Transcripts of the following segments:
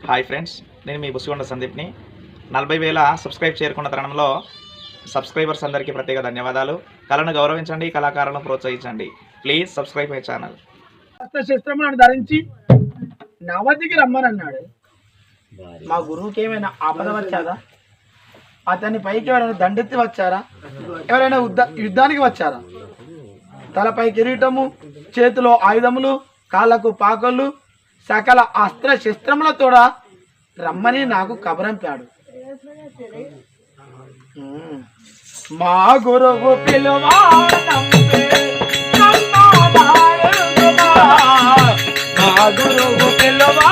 Hi friends, నేను మీ బుసిగొండ సందీప్ని. 40,000 subscribe చేరుకున్న తరుణంలో సబ్స్క్రైబర్స్ అందరికీ ప్రత్యేక ధన్యవాదాలు. కళను గౌరవించండి, కళాకారులను ప్రోత్సహించండి. Please subscribe my channel. శస్త్రములను ధరించి నవదికి రమ్మని అన్నాడు. మా గురువుకి ఏమైనా ఆపద వచ్చారా? అతని పైకి ఎవరైనా దండెత్తి వచ్చారా? ఎవరైనా యుద్ధానికి వచ్చారా? తలపై కిరీటము, చేతిలో ఆయుధములు, కాళ్ళకు పాకలు, సకల అస్త్ర శస్త్రములతో రమ్మని నాకు కబరంపాడు. మా గురువు పిలువా మా గురువు పిలువా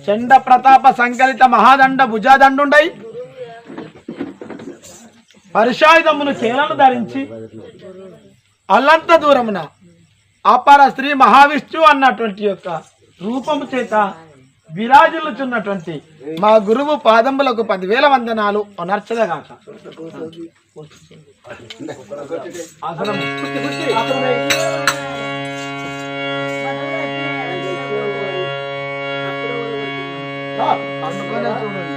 చండ ప్రతాప సంకలిత మహాదండ భుజాదండుండై పరుషాయుధమును చేలను ధరించి అల్లంత దూరమున అపర శ్రీ మహావిష్ణు అన్నటువంటి యొక్క రూపము చేత విరాజిల్లుచున్నటువంటి మా గురువు పాదంబులకు 10,000 వందనాలు అనర్చదగాక. అందుకనే చూడండి,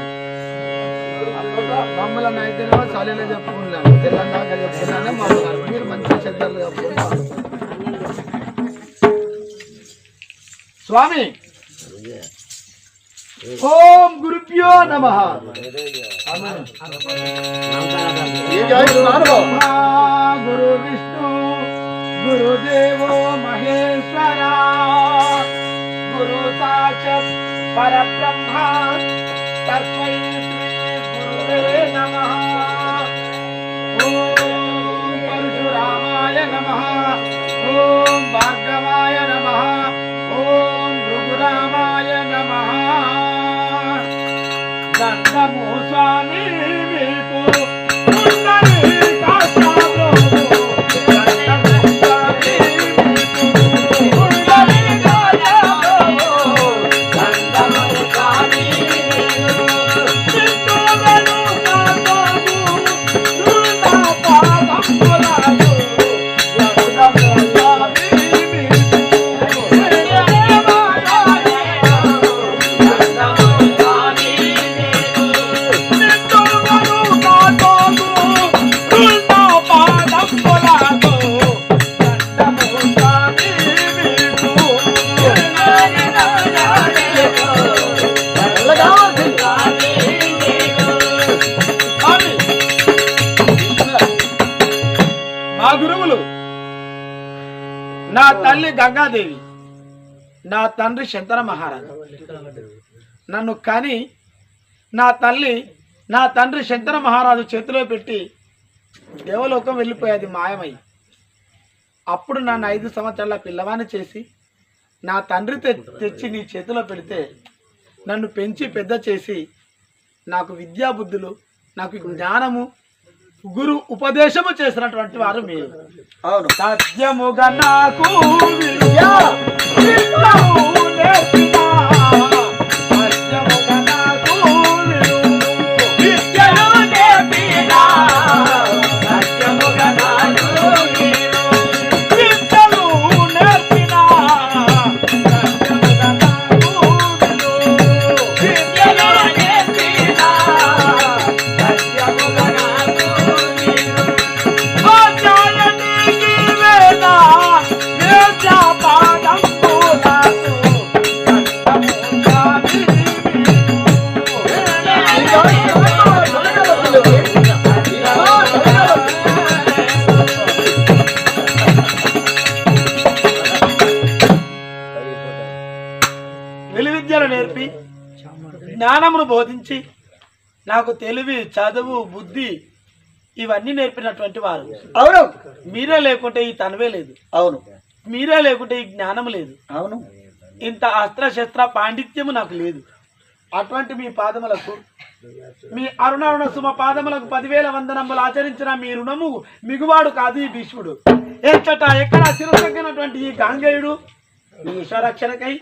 మమ్మల్ని అయితేనేమో చాలీలో చెప్పుకున్నాను, తెలంగాణ చెప్పుకున్నానే మమ్మల్ని మీరు మంచి శ్రద్ధలు చెప్పుకున్నారు. స్వామి ఓం గురుభ్యో నమః. గురు విష్ణు గురుదేవో మహేశ్వర గురు సాక్షాత్ పరబ్రహ్మ తస్మై శ్రీ గురువే నమః. ఓం పరశురామాయ నమః. ఓం భార్గవాయ నమః. ఓం రఘురామాయ నమః. దండము స్వామి మీకు నా తల్లి గంగాదేవి, నా తండ్రి శంతన మహారాజు. నన్ను కని నా తల్లి నా తండ్రి శంతన మహారాజు చేతిలో పెట్టి దేవలోకం వెళ్ళిపోయేది మాయమై. అప్పుడు నన్ను 5 సంవత్సరాల పిల్లవాణ్ణి చేసి నా తండ్రి తెచ్చి నీ చేతిలో పెడితే నన్ను పెంచి పెద్ద చేసి నాకు విద్యాబుద్ధులు, నాకు జ్ఞానము, గురు ఉపదేశము చేసినటువంటి వారు మీరు. అవును, సత్యముగా నాకు పాదం విలువిద్యలు నేర్పి జ్ఞానమును బోధించి నాకు తెలివి చదువు బుద్ధి ఇవన్నీ నేర్పినటువంటి వారు. అవును. మీరే లేకుంటే ఈ తనవే లేదు. అవును. మీరే లేకుంటే ఈ జ్ఞానం లేదు. అవును. ఇంత అస్త్రశస్త్ర పాండిత్యము నాకు లేదు. అటువంటి మీ పాదములకు, మీ అరుణ సుమ పాదములకు 10,000 వందనములు ఆచరించిన మీ రుణము మిగువాడు కాదు ఈ భీష్ముడు. ఎచ్చట ఎక్కడ చిరసగినటువంటి ఈ గాంగేయుడు మీ విశ్వరక్షణకై,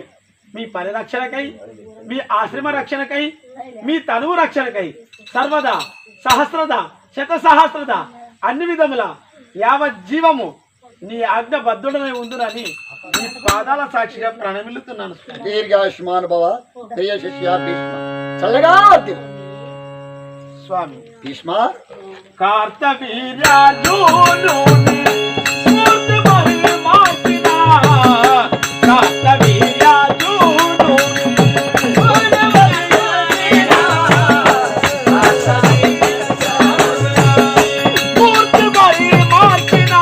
మీ పరిరక్షణకై, మీ ఆశ్రమ రక్షణకై, మీ తనువు రక్షణకై సర్వదా సహస్రద శతసహస్రద అన్ని విధముల యావజ్జీవము నీ ఆజ్ఞబద్ధుడనే ఉందునని నీ పాదాల సాక్షిగా ప్రణమిల్లుతున్నాను. దీర్ఘాయుష్మాన్ భవ ప్రియ శిష్య భీష్మ. చల్లగా వర్ధిల్లు. స్వామి భీష్మ. కార్తవీర్యార్జునుని మూర్తి మహిమార్చిన కార్తవీర్యార్జునుని మూర్తి మహిమార్చిన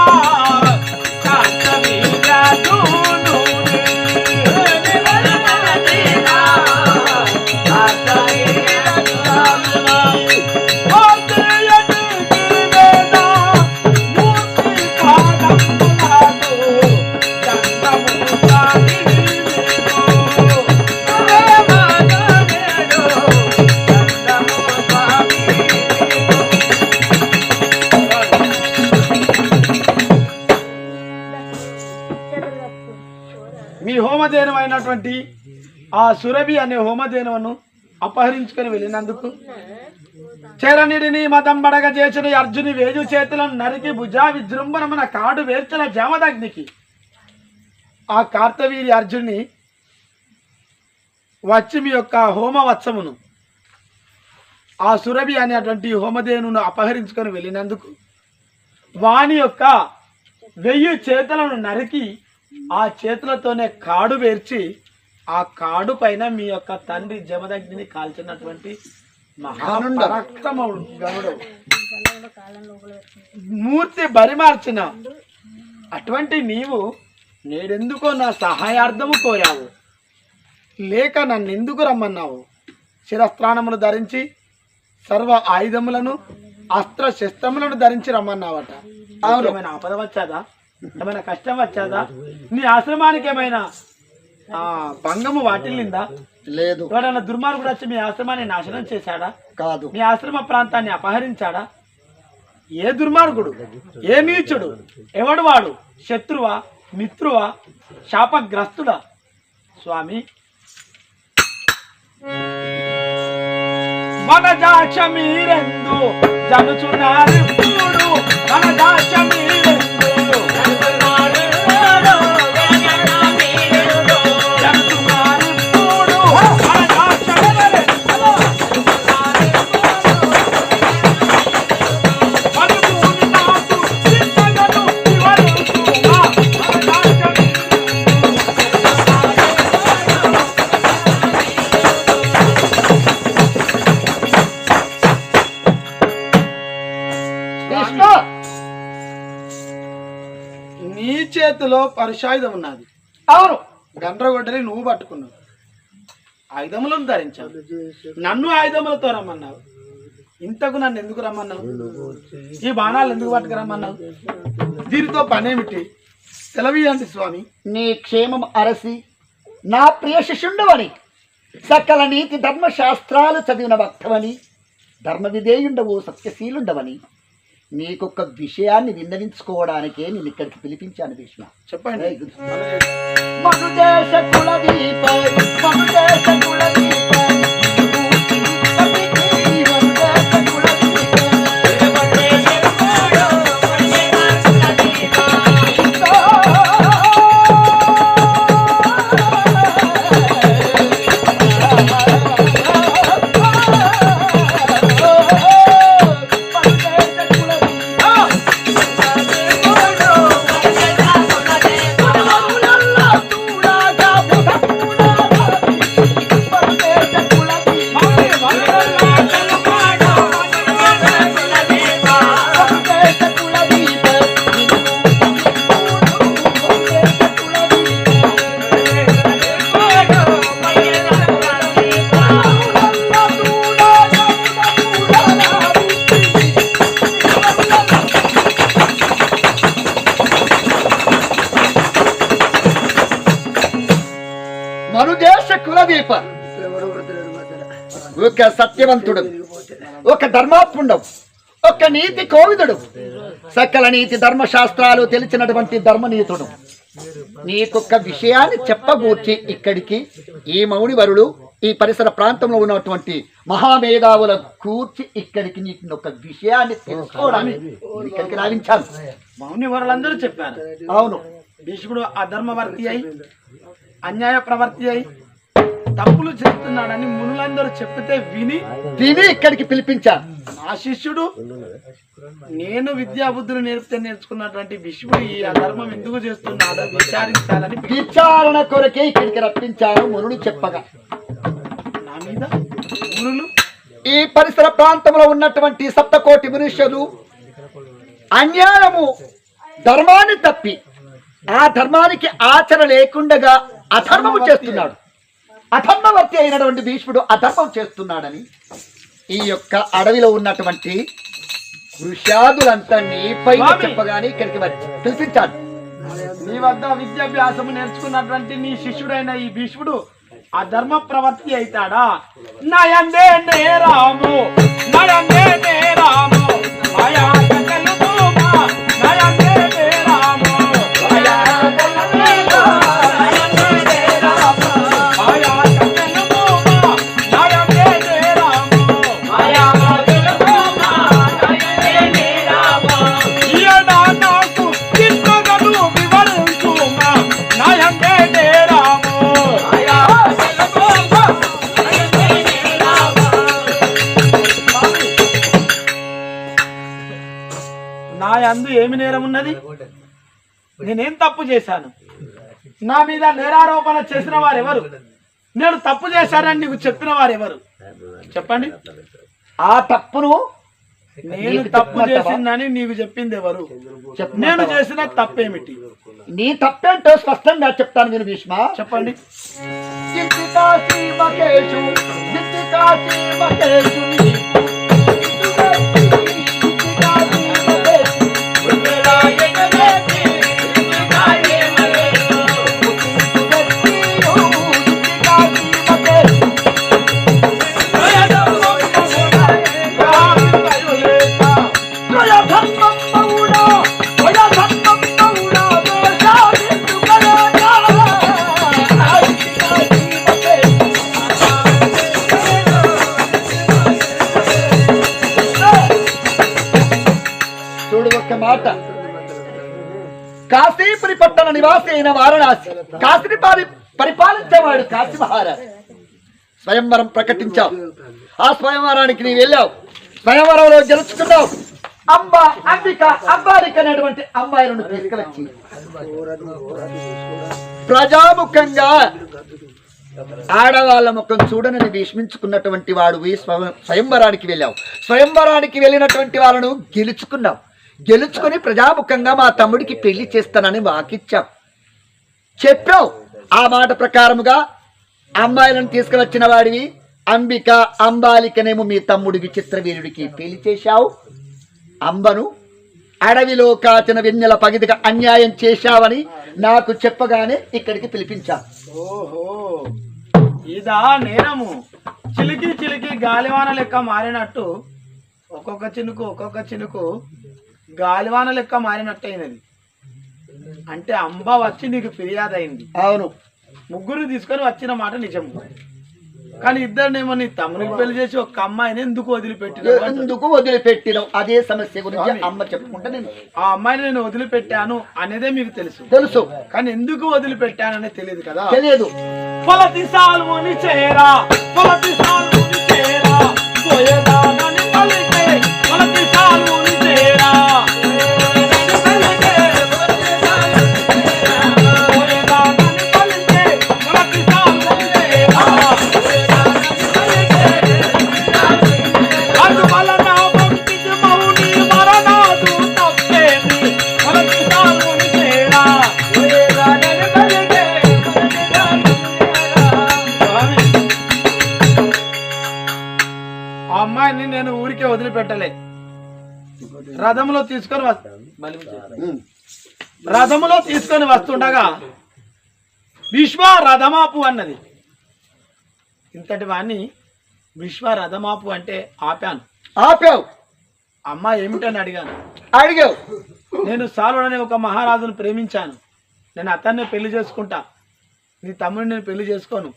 మీ హోమధేను అయినటువంటి ఆ సురభి అనే హోమధేనువును అపహరించుకొని వెళ్ళినందుకు చెరనిడిని మదంబడగ చేసిన అర్జుని వేజు చేతులను నరికి భుజా విజృంభణమున కాడు వేర్చిన జమదగ్నికి ఆ కార్తవీరి అర్జున్ని వచ్చి మీ యొక్క హోమవత్సమును ఆ సురభి అనేటువంటి హోమధేనును అపహరించుకొని వెళ్ళినందుకు వాని యొక్క 1000 చేతులను నరికి ఆ చేతులతోనే కాడు వేర్చి ఆ కాడు పైన మీ యొక్క తండ్రి జమదగ్నిని కాల్చినటువంటి మహాపరాక్రముడు గనుడు మూర్తి బరిమార్చిన అటువంటి నీవు నేడెందుకో నా సహాయార్థము కోరావు, లేక నన్నెందుకు రమ్మన్నావు? శిరస్త్రాణములు ధరించి సర్వ ఆయుధములను అస్త్ర శస్త్రములను ధరించి రమ్మన్నావట. ఏమైనా ఆపద వచ్చాదా? ఏమైనా కష్టం వచ్చాదా? నీ ఆశ్రమానికి ఏమైనా భంగము వాటిల్లిందా? లేదు. ఎవడన్నా దుర్మార్గుడు వచ్చి మీ ఆశ్రమాన్ని నాశనం చేశాడా? కాదు. మీ ఆశ్రమ ప్రాంతాన్ని అపహరించాడా? ఏ దుర్మార్గుడు, ఏ నీచుడు, ఎవడు వాడు? శత్రువా, మిత్రువా, శాపగ్రస్తుడా? స్వామి మన దాక్ష మీరెందు జనుచున్నారు మన దాక్ష మీరెందు నీ చేతిలో పరుషాయుధం ఉన్నది. అవును. గండ్రగొడ్డని నువ్వు పట్టుకున్నావు, ఆయుధములను ధరించావు. నన్ను ఆయుధములతో రమ్మన్నావు. ఇంతకు నన్ను ఎందుకు రమ్మన్నావు? ఈ బాణాలు ఎందుకు పట్టుకురమ్మన్నావు? దీనితో పనేమిటి? సెలవీయండి స్వామి. నీ క్షేమం అరసి నా ప్రియ శిష్యుండవని, సకల నీతి ధర్మశాస్త్రాలు చదివిన భక్తవని, ధర్మ విధేయుండవు, సత్యశీలుండవని నీకొక విషయాన్ని విన్నవించుకోవడానికే నేను ఇక్కడికి పిలిపించాను భీష్మ. చెప్పండి. మనుదేశ కులదీప మనుదేశ కులదీప మనుదేశ కులదీప, ఒక సత్యవంతుడు, ఒక ధర్మాత్ముడు, ఒక నీతి కోవిదుడు, సకల నీతి ధర్మశాస్త్రాలు తెలిసినటువంటి ధర్మనీతుడు. నీకొక్క విషయాన్ని చెప్పగూర్చి ఇక్కడికి ఈ మౌనివరుడు ఈ పరిసర ప్రాంతంలో ఉన్నటువంటి మహామేధావుల కూర్చి ఇక్కడికి నీకు ఒక విషయాన్ని తెలుసుకోవడానికి ఇక్కడికి రావించాను. మౌని వరులందరూ చెప్పారు. అవును, భీష్ముడు అధర్మవర్తి అయి అన్యాయ ప్రవర్తి అయి తప్పులు చేస్తున్నాడని మునులందరూ చెప్పితే విని ఇక్కడికి పిలిపించాను. నా శిష్యుడు నేను విద్యాబుద్ధులు నేర్పితే నేర్చుకున్నటువంటి భీష్ముడు ఈ అధర్మం ఎందుకు చేస్తున్నాడో విచారించాలని విచారణ కొరకే ఇక్కడికి రప్పించాను. మునులు చెప్పగా నా మీద మునులు ఈ పరిసర ప్రాంతంలో ఉన్నటువంటి సప్తకోటి మనుష్యులు అన్యాయము ధర్మాన్ని తప్పి ఆ ధర్మానికి ఆచరణ లేకుండా అధర్మము చేస్తున్నాడు. అధర్మవర్తి అయినటువంటి భీష్ముడు అధర్మం చేస్తున్నాడని ఈ యొక్క అడవిలో ఉన్నటువంటి ఋషాదులంతా నీపై చెప్పగానే ఇక్కడికి వచ్చి పిలిపించాడు. నీ వద్ద విద్యాభ్యాసము నేర్చుకున్నటువంటి నీ శిష్యుడైన ఈ భీష్ముడు అధర్మ ప్రవర్తి అవుతాడా? నయందే నేరాము నయందే నేరాము మాయా కకలుమా నయందే నేరాము మాయా కకలుమా నయందే నేరాము మాయా కకలుమా నయందే నేరాము మాయా కకలుమా నయందే నేరాము ఈయడా నాకు చిత్తగను వివరించుమా నయందే నేరాము మాయా నా యందు ఏమి నేరం ఉన్నది? నేనేం తప్పు చేశాను? నా మీద నేరారోపణ చేసిన వారెవరు? నేను తప్పు చేశానని నీకు చెప్పిన వారెవరు? చెప్పండి. ఆ తప్పును నేను తప్పు చేసిందని నీకు చెప్పింది ఎవరు? నేను చేసిన తప్పేమిటి? నీ తప్పేంటో స్పష్టంగా చెప్తాను మీరు భీష్మ. చెప్పండి. మాట కాశీపురి పట్టణ నివాసి అయిన వారణాసి కాశీని పరిపాలించేవాడు కాశీ మహారాజు. స్వయంవరం ప్రకటించావు. ఆ స్వయంవరానికి నీవు వెళ్ళావు. స్వయంవరంలో గెలుచుకున్నావు. అంబిక అంబాలిక అనేటువంటి అమ్మాయిలను తీసుకువచ్చి ప్రజాముఖంగా ఆడవాళ్ళ ముఖం చూడనని భీష్మించుకున్నటువంటి వాడు స్వయంవరానికి వెళ్ళావు. స్వయంవరానికి వెళ్ళినటువంటి వాళ్ళను గెలుచుకున్నావు. గెలుచుకుని ప్రజాముఖంగా మా తమ్ముడికి పెళ్లి చేస్తానని వాకిచ్చావు, చెప్పావు. ఆ మాట ప్రకారముగా అమ్మాయిలను తీసుకువచ్చిన వాడివి అంబిక అంబాలికనేమో మీ తమ్ముడి విచిత్ర వీరుడికి పెళ్లి చేశావు. అంబను అడవిలో కాచిన వెన్నెల పగిదిగా అన్యాయం చేశావని నాకు చెప్పగానే ఇక్కడికి పిలిపించావు. ఓహో, ఇదా నేరము? చిలికి చిలికి గాలివాన లెక్క మారినట్టు ఒక్కొక్క చినుకు గాలివాన లెక్క మారినట్టయినది. అంటే అంబ వచ్చి నీకు ఫిర్యాదు అయింది. అవును, ముగ్గురు తీసుకొని వచ్చిన మాట నిజం. కానీ ఇద్దరినేమో నీ తమ్మునికి పెళ్లి చేసి ఒక అమ్మాయిని ఎందుకు వదిలిపెట్టినావు? అదే సమస్య గురించి అమ్మ చెప్పుకుంటా. నేను ఆ అమ్మాయిని నేను వదిలిపెట్టాను అనేదే మీకు తెలుసు. కానీ ఎందుకు వదిలిపెట్టాను అనేది తెలియదు కదా. తెలియదు. పొలతి సాల్ముని చేరా పొలతి సాల్ముని చేరా పోయేదానని పలికే పొలతి సాల్ముని చేరా నేను ఊరికే వదిలిపెట్టలే. రథములో తీసుకొని వస్తుండగా విశ్వ రథమాపు అన్నది. ఇంతటి వాణ్ణి విశ్వ రథమాపు అంటే ఆపాను. ఆపావు. అమ్మాయి ఏమిటని అడిగాను. అడిగావు. నేను సాలుడనే ఒక మహారాజును ప్రేమించాను. నేను అతన్నే పెళ్లి చేసుకుంటా. నీ తమ్ముడిని నేను పెళ్లి చేసుకోను.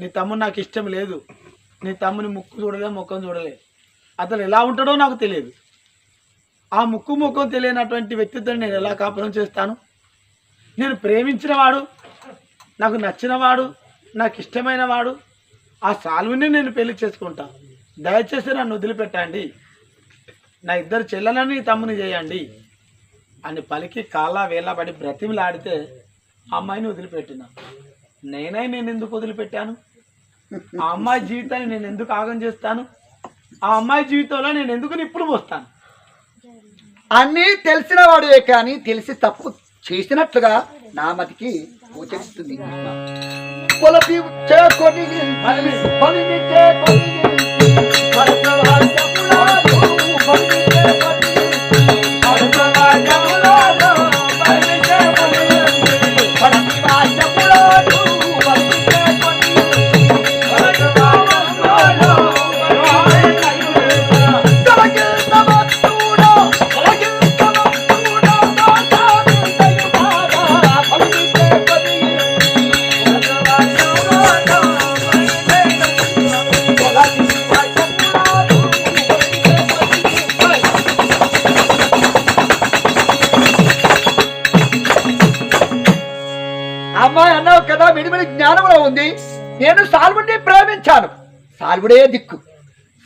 నీ తమ్ముడు నాకు ఇష్టం లేదు. నీ తమ్ముని ముక్కు చూడలే, ముఖం చూడలే. అతను ఎలా ఉంటాడో నాకు తెలియదు. ఆ ముక్కు ముఖం తెలియనటువంటి వ్యక్తితో నేను ఎలా కాపురం చేస్తాను? నేను ప్రేమించిన వాడు, నాకు నచ్చినవాడు, నాకు ఇష్టమైన వాడు, ఆ సాల్వుని నేను పెళ్లి చేసుకుంటా. దయచేసి నన్ను వదిలిపెట్టండి. నా ఇద్దరు చెల్లెలని తమ్ముని చేయండి అని పలికి కాళ్ళ వేళ్ళబడి బ్రతిమిలాడితే ఆ అమ్మాయిని వదిలిపెట్టిన. నేను ఎందుకు వదిలిపెట్టాను? ఆ అమ్మాయి జీవితాన్ని నేను ఎందుకు ఆగం చేస్తాను? ఆ అమ్మాయి జీవితంలో నేను ఎందుకు నిప్పులు పోస్తాను? అన్నీ తెలిసిన వాడే కానీ తెలిసి తప్పు చేసినట్లుగా నా మతికి గోచరిస్తుంది. పొలపి చేకొని బలిని చేకొని అమ్మాయి అన్నావు కదా, విడివిడి జ్ఞానంలో ఉంది. నేను సాల్వుడిని ప్రేమించాను. సాల్వుడే దిక్కు,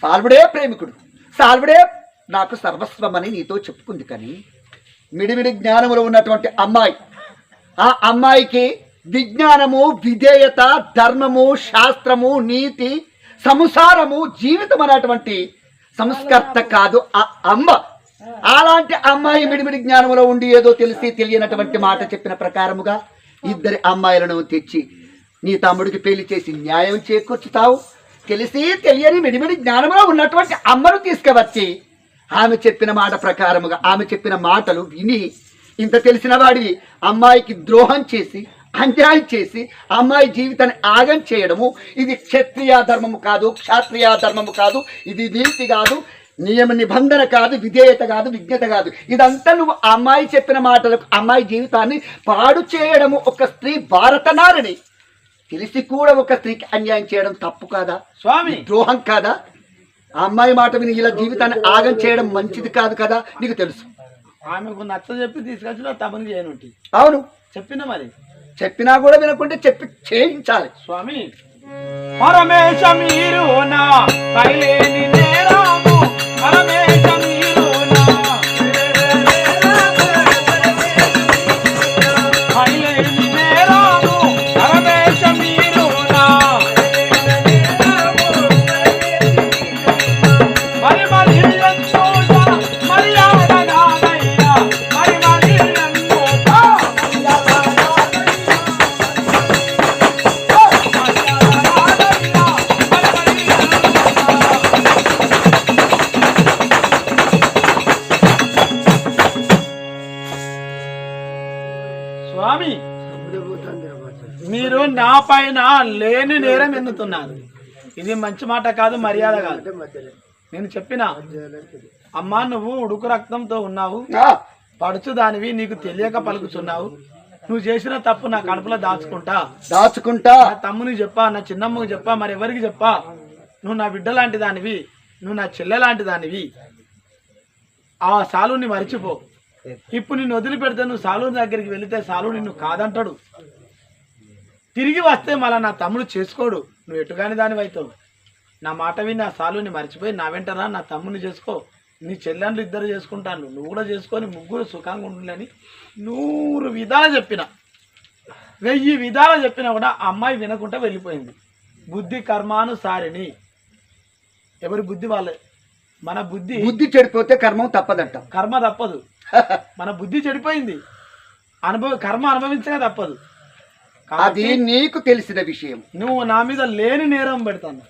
సాల్వుడే ప్రేమికుడు, సాల్వుడే నాకు సర్వస్వమని నీతో చెప్పుకుంది. కానీ మిడిమిడి జ్ఞానములో ఉన్నటువంటి అమ్మాయి, ఆ అమ్మాయికి విజ్ఞానము, విధేయత, ధర్మము, శాస్త్రము, నీతి, సంసారము, జీవితం అనేటువంటి సంస్కర్త కాదు ఆ అమ్మ. అలాంటి అమ్మాయి మిడిమిడి జ్ఞానంలో ఉండి ఏదో తెలిసి తెలియనటువంటి మాట చెప్పిన ప్రకారముగా ఇద్దరి అమ్మాయిలను తెచ్చి నీ తమ్ముడికి పెళ్లి చేసి న్యాయం చేకూర్చుతావు. తెలిసి తెలియని మిడిమిడి జ్ఞానంలో ఉన్నటువంటి అమ్మను తీసుకువచ్చి ఆమె చెప్పిన మాట ప్రకారముగా, ఆమె చెప్పిన మాటలు విని ఇంత తెలిసిన వాడివి అమ్మాయికి ద్రోహం చేసి, అన్యాయం చేసి అమ్మాయి జీవితాన్ని ఆగం చేయడము ఇది క్షత్రియ ధర్మము కాదు, క్షాత్రియ ధర్మము కాదు, ఇది నీతి కాదు, నియమ నిబంధన కాదు, విధేయత కాదు, విజ్ఞత కాదు. ఇదంతా నువ్వు అమ్మాయి చెప్పిన మాటలకు అమ్మాయి జీవితాన్ని పాడు చేయడము. ఒక స్త్రీ భారతనారిని తెలిసి కూడా ఒక స్త్రీకి అన్యాయం చేయడం తప్పు కాదా స్వామి? ద్రోహం కాదా? ఆ అమ్మాయి మాట విని ఇలా జీవితాన్ని ఆగం చేయడం మంచిది కాదు కదా? నీకు తెలుసు. ఆమెకు నచ్చ చెప్పి తీసుకొచ్చిన తమని చేయనుంటి. అవును, చెప్పిన మరి చెప్పినా కూడా వినకుంటే చెప్పి చేయించాలి. స్వామి పరమేశ మీరు నా కైలేని నేరాము, పరమేశ మీరు నా కైలేని నేరాము, పరమేశ మీరు నా మరి మరి ఎంతోట మర్యాద నాదయ్యా, మరి మరి ఎంతోట స్వామి మీరు నా పైన లేని నేరం ఎన్నుతున్నారు. ఇది మంచి మాట కాదు, మర్యాద కాదు. నేను చెప్పిన అమ్మా, నువ్వు ఉడుకు రక్తంతో ఉన్నావు, పడుచు దానివి, నీకు తెలియక పలుకుతున్నావు. నువ్వు చేసిన తప్పు నా కడుపులో దాచుకుంటా. నా తమ్మునికి చెప్పా, నా చిన్నమ్మకి చెప్పా, మరి ఎవరికి చెప్పా? నువ్వు నా బిడ్డ లాంటి దానివి, నువ్వు నా చెల్లె లాంటి దానివి. ఆ సాలుని మరిచిపో. ఇప్పుడు నిన్ను వదిలిపెడితే నువ్వు సాలూని దగ్గరికి వెళితే సాలు నిన్ను కాదంటాడు. తిరిగి వస్తే మళ్ళీ నా తమ్ముడు చేసుకోడు. నువ్వు ఎటుగాని దానివి అవుతావు. నా మాట విని నా సాలుని మర్చిపోయి నా వెంటరా నా తమ్ముని చేసుకో, నీ చెల్లెండ్లు ఇద్దరు చేసుకుంటాను, నువ్వు కూడా చేసుకొని ముగ్గురు సుఖంగా ఉంటుందని 100 విధాలు చెప్పిన, 1000 విధాలు చెప్పినా కూడా ఆ అమ్మాయి వినకుండా వెళ్ళిపోయింది. బుద్ధి కర్మానుసారిని. ఎవరి బుద్ధి వాళ్ళే. మన బుద్ధి చెడిపోతే కర్మ తప్పదంట. కర్మ తప్పదు. మన బుద్ధి చెడిపోయింది, కర్మ అనుభవించగా తప్పదు. అది నీకు తెలిసిన విషయం. నువ్వు నా మీద లేని నేరం పెడతాను.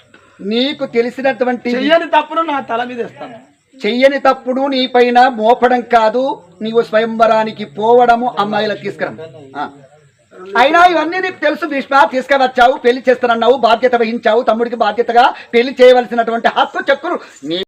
నీకు తెలిసినటువంటి చెయ్యని తప్పును నా తల మీద ఇస్తాను. చెయ్యని తప్పుడు నీ పైన మోపడం కాదు, నీవు స్వయంవరానికి పోవడము, అమ్మాయిల తీసుకురా. అయినా ఇవన్నీ నీకు తెలుసు భీష్మ. తీసుకువచ్చావు, పెళ్లి చేస్తానన్నావు, బాధ్యత వహించావు, తమ్ముడికి బాధ్యతగా పెళ్లి చేయవలసినటువంటి హక్కు చెక్కులు నీ